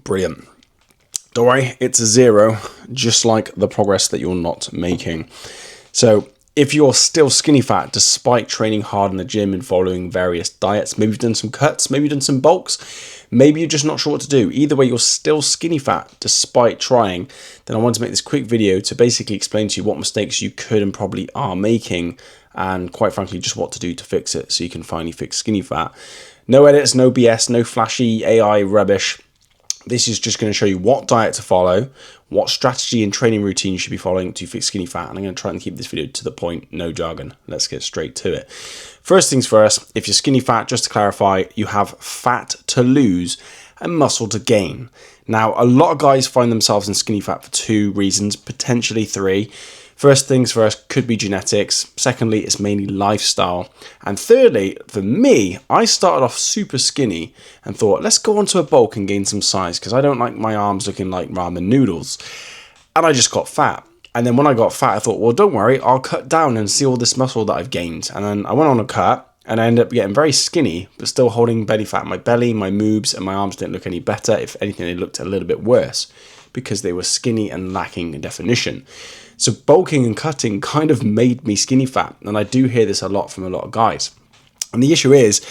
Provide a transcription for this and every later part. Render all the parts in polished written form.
Brilliant. Don't worry, it's a 0, just like the progress that you're not making. So if you're still skinny fat despite training hard in the gym and following various diets, maybe you've done some cuts, maybe you've done some bulks, maybe you're just not sure what to do. Either way, you're still skinny fat despite trying, then I want to make this quick video to basically explain to you what mistakes you could and probably are making, and quite frankly, just what to do to fix it so you can finally fix skinny fat. No edits, no BS, no flashy AI rubbish. This is just going to show you what diet to follow, what strategy and training routine you should be following to fix skinny fat. And I'm going to try and keep this video to the point, no jargon. Let's get straight to it. First things first, if you're skinny fat, just to clarify, you have fat to lose and muscle to gain. Now, a lot of guys find themselves in skinny fat for 2 reasons, potentially 3. First things first, could be genetics. Secondly, it's mainly lifestyle. And thirdly, for me, I started off super skinny and thought, let's go onto a bulk and gain some size because I don't like my arms looking like ramen noodles. And I just got fat. And then when I got fat, I thought, well, don't worry, I'll cut down and see all this muscle that I've gained. And then I went on a cut and I ended up getting very skinny, but still holding belly fat in my belly, my moobs, and my arms didn't look any better. If anything, they looked a little bit worse because they were skinny and lacking in definition. So bulking and cutting kind of made me skinny fat. And I do hear this a lot from a lot of guys. And the issue is,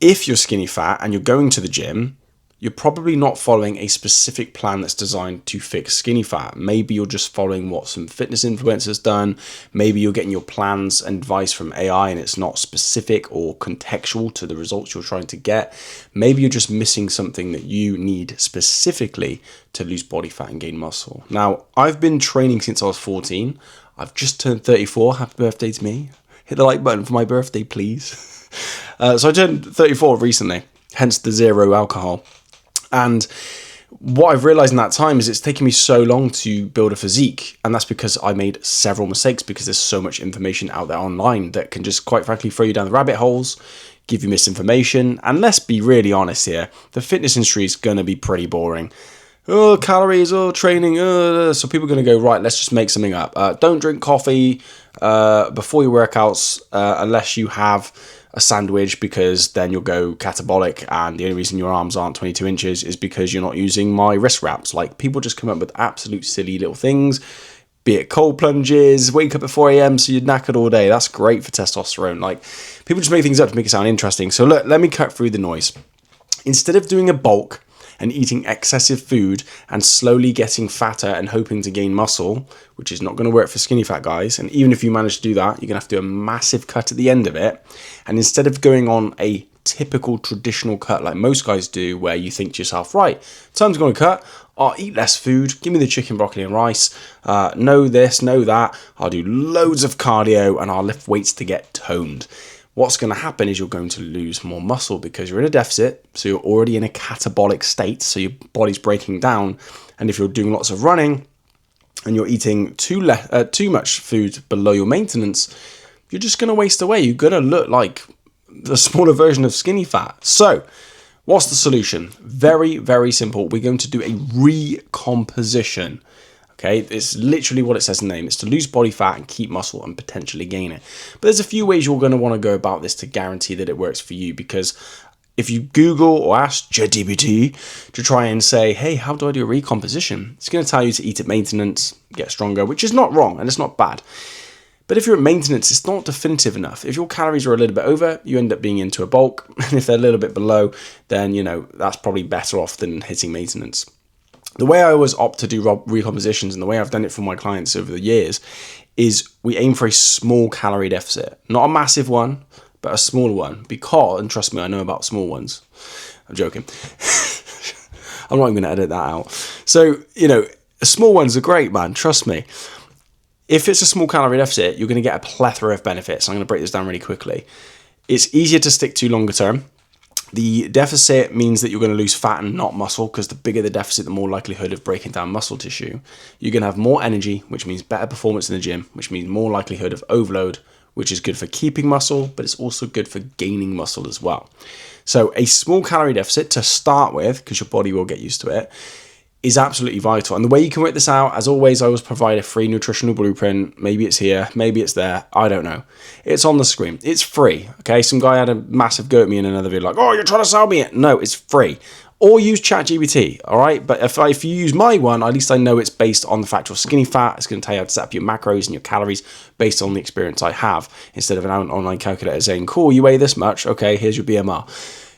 if you're skinny fat and you're going to the gym, you're probably not following a specific plan that's designed to fix skinny fat. Maybe you're just following what some fitness influencers done. Maybe you're getting your plans and advice from AI and it's not specific or contextual to the results you're trying to get. Maybe you're just missing something that you need specifically to lose body fat and gain muscle. Now, I've been training since I was 14. I've just turned 34. Happy birthday to me. Hit the like button for my birthday, please. So I turned 34 recently, hence the 0 alcohol. And what I've realized in that time is it's taken me so long to build a physique. And that's because I made several mistakes because there's so much information out there online that can just quite frankly throw you down the rabbit holes, give you misinformation. And let's be really honest here, the fitness industry is going to be pretty boring. Oh, calories, oh, training, so people are going to go, right, let's just make something up. Don't drink coffee before your workouts unless you have a sandwich, because then you'll go catabolic, and the only reason your arms aren't 22 inches is because you're not using my wrist wraps. Like, people just come up with absolute silly little things, be it cold plunges, wake up at 4 a.m. so you're knackered all day. That's great for testosterone. Like, people just make things up to make it sound interesting. So look, let me cut through the noise. Instead of doing a bulk and eating excessive food and slowly getting fatter and hoping to gain muscle, which is not going to work for skinny fat guys, and even if you manage to do that, you're going to have to do a massive cut at the end of it. And instead of going on a typical traditional cut like most guys do, where you think to yourself, right, time to go on a cut, I'll eat less food, give me the chicken, broccoli and rice, no this, no that, I'll do loads of cardio and I'll lift weights to get toned. What's going to happen is you're going to lose more muscle because you're in a deficit, so you're already in a catabolic state, so your body's breaking down. And if you're doing lots of running and you're eating too much food below your maintenance, you're just going to waste away. You're going to look like the smaller version of skinny fat. So what's the solution? Very, very simple. We're going to do a recomposition. Okay, it's literally what it says in the name. It's to lose body fat and keep muscle and potentially gain it. But there's a few ways you're going to want to go about this to guarantee that it works for you, because if you Google or ask ChatGPT to try and say, hey, how do I do a recomposition? It's going to tell you to eat at maintenance, get stronger, which is not wrong and it's not bad. But if you're at maintenance, it's not definitive enough. If your calories are a little bit over, you end up being into a bulk. And if they're a little bit below, then, you know, that's probably better off than hitting maintenance. The way I always opt to do recompositions, and the way I've done it for my clients over the years, is we aim for a small calorie deficit. Not a massive one, but a smaller one. Because, and trust me, I know about small ones. I'm joking. I'm not even going to edit that out. So, you know, small ones are great, man. Trust me. If it's a small calorie deficit, you're going to get a plethora of benefits. I'm going to break this down really quickly. It's easier to stick to longer term. The deficit means that you're going to lose fat and not muscle, because the bigger the deficit, the more likelihood of breaking down muscle tissue. You're going to have more energy, which means better performance in the gym, which means more likelihood of overload, which is good for keeping muscle, but it's also good for gaining muscle as well. So a small calorie deficit to start with, because your body will get used to it, is absolutely vital. And the way you can work this out, as always, I always provide a free nutritional blueprint. Maybe it's here, maybe it's there, I don't know. It's on the screen. It's free, okay? Some guy had a massive go at me in another video like, oh, you're trying to sell me it. No, it's free. or use ChatGPT, all right? But if you use my one, at least I know it's based on the fact you're skinny fat. It's going to tell you how to set up your macros and your calories based on the experience I have, instead of an online calculator saying, cool, you weigh this much, okay, here's your BMR.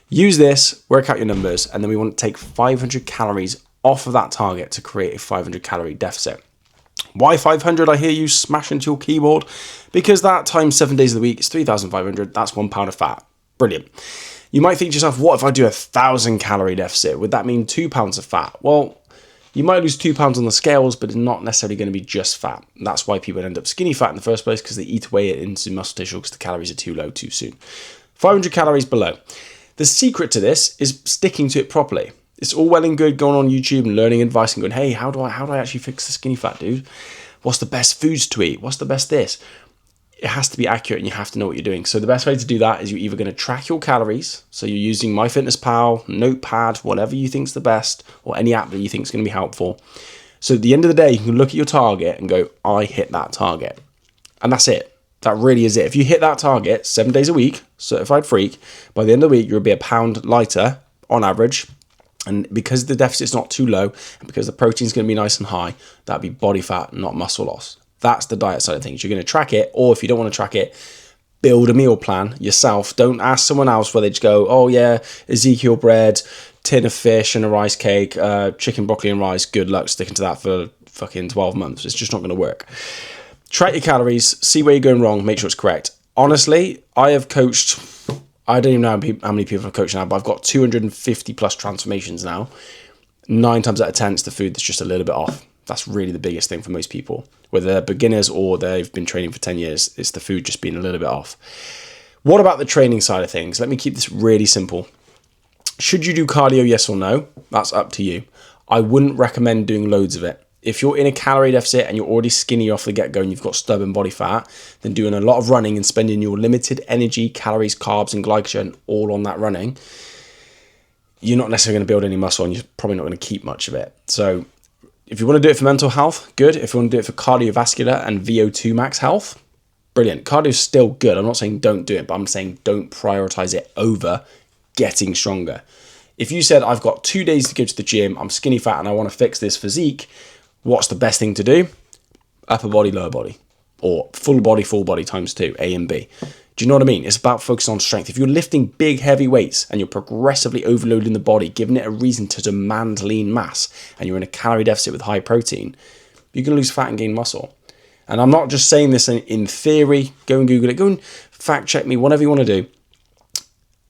Use this, work out your numbers, and then we want to take 500 calories off of that target to create a 500 calorie deficit. Why 500, I hear you smash into your keyboard? Because that times 7 days of the week is 3,500. That's 1 pound of fat. Brilliant. You might think to yourself, what if I do 1,000 calorie deficit? Would that mean 2 pounds of fat? Well, you might lose 2 pounds on the scales, but it's not necessarily going to be just fat. That's why people end up skinny fat in the first place, because they eat away it into muscle tissue because the calories are too low too soon. 500 calories below. The secret to this is sticking to it properly. It's all well and good going on YouTube and learning advice and going, hey, how do I actually fix the skinny fat, dude? What's the best foods to eat? What's the best this? It has to be accurate and you have to know what you're doing. So the best way to do that is you're either going to track your calories. So you're using MyFitnessPal, Notepad, whatever you think's the best, or any app that you think is going to be helpful. So at the end of the day, you can look at your target and go, I hit that target. And that's it. That really is it. If you hit that target 7 days a week, certified freak, by the end of the week, you'll be a pound lighter on average. And because the deficit's not too low, and because the protein's going to be nice and high, that'd be body fat, not muscle loss. That's the diet side of things. You're going to track it, or if you don't want to track it, build a meal plan yourself. Don't ask someone else where they just go, oh yeah, Ezekiel bread, tin of fish and a rice cake, chicken, broccoli and rice. Good luck sticking to that for fucking 12 months. It's just not going to work. Track your calories, see where you're going wrong, make sure it's correct. Honestly, I have coached, I don't even know how many people I've coached now, but I've got 250 plus transformations now. 9 times out of 10, it's the food that's just a little bit off. That's really the biggest thing for most people. Whether they're beginners or they've been training for 10 years, it's the food just being a little bit off. What about the training side of things? Let me keep this really simple. Should you do cardio, yes or no? That's up to you. I wouldn't recommend doing loads of it. If you're in a calorie deficit and you're already skinny off the get-go and you've got stubborn body fat, then doing a lot of running and spending your limited energy, calories, carbs, and glycogen all on that running, you're not necessarily going to build any muscle and you're probably not going to keep much of it. So if you want to do it for mental health, good. If you want to do it for cardiovascular and VO2 max health, brilliant. Cardio is still good. I'm not saying don't do it, but I'm saying don't prioritize it over getting stronger. If you said, I've got 2 days to go to the gym, I'm skinny fat and I want to fix this physique, what's the best thing to do? Upper body, lower body, or full body times 2, A and B. Do you know what I mean? It's about focusing on strength. If you're lifting big, heavy weights and you're progressively overloading the body, giving it a reason to demand lean mass, and you're in a calorie deficit with high protein, you're going to lose fat and gain muscle. And I'm not just saying this in theory. Go and Google it. Go and fact check me, whatever you want to do.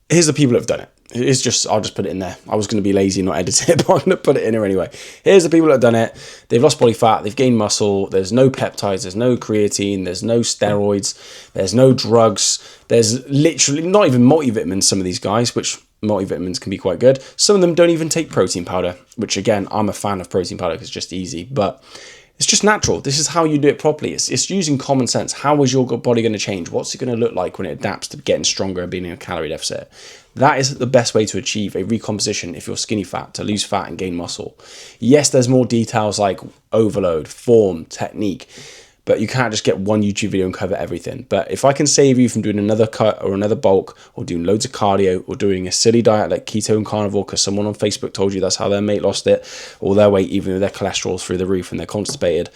Here's the people that have done it. It's just, I'll just put it in there. I was going to be lazy and not edit it, but I'm going to put it in there anyway. Here's the people that have done it. They've lost body fat. They've gained muscle. There's no peptides. There's no creatine. There's no steroids. There's no drugs. There's literally not even multivitamins, some of these guys, which multivitamins can be quite good. Some of them don't even take protein powder, which again, I'm a fan of protein powder because it's just easy, but it's just natural. This is how you do it properly. It's using common sense. How is your body going to change? What's it going to look like when it adapts to getting stronger and being in a calorie deficit? That is the best way to achieve a recomposition if you're skinny fat, to lose fat and gain muscle. Yes, there's more details like overload, form, technique, but you can't just get one YouTube video and cover everything. But if I can save you from doing another cut or another bulk or doing loads of cardio or doing a silly diet like keto and carnivore because someone on Facebook told you that's how their mate lost it, or their weight, even though their cholesterol's through the roof and they're constipated,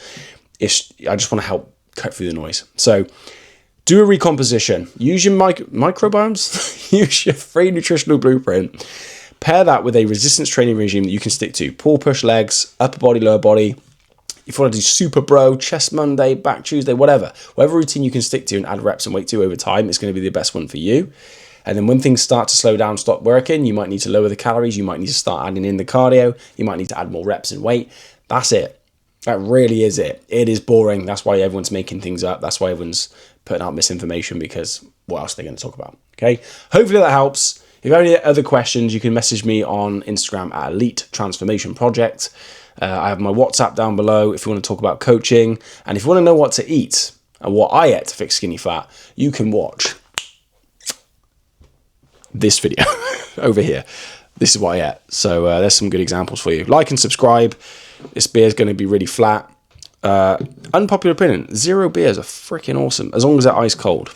I just want to help cut through the noise. So do a recomposition. Use your microbiomes. Use your free nutritional blueprint. Pair that with a resistance training regime that you can stick to. Pull, push, legs, upper body, lower body. If you want to do super bro, chest Monday, back Tuesday, whatever routine you can stick to and add reps and weight to over time, it's going to be the best one for you. And then when things start to slow down, stop working, you might need to lower the calories. You might need to start adding in the cardio. You might need to add more reps and weight. That's it. That really is it. It is boring. That's why everyone's making things up. That's why everyone's putting out misinformation, because what else are they going to talk about? Okay. Hopefully that helps. If you have any other questions, you can message me on Instagram at Elite Transformation Project. I have my WhatsApp down below if you want to talk about coaching. And if you want to know what to eat and what I ate to fix skinny fat, you can watch this video over here. This is what I ate. So there's some good examples for you. Like and subscribe. This beer is going to be really flat. Unpopular opinion, 0 beers are freaking awesome as long as they're ice cold.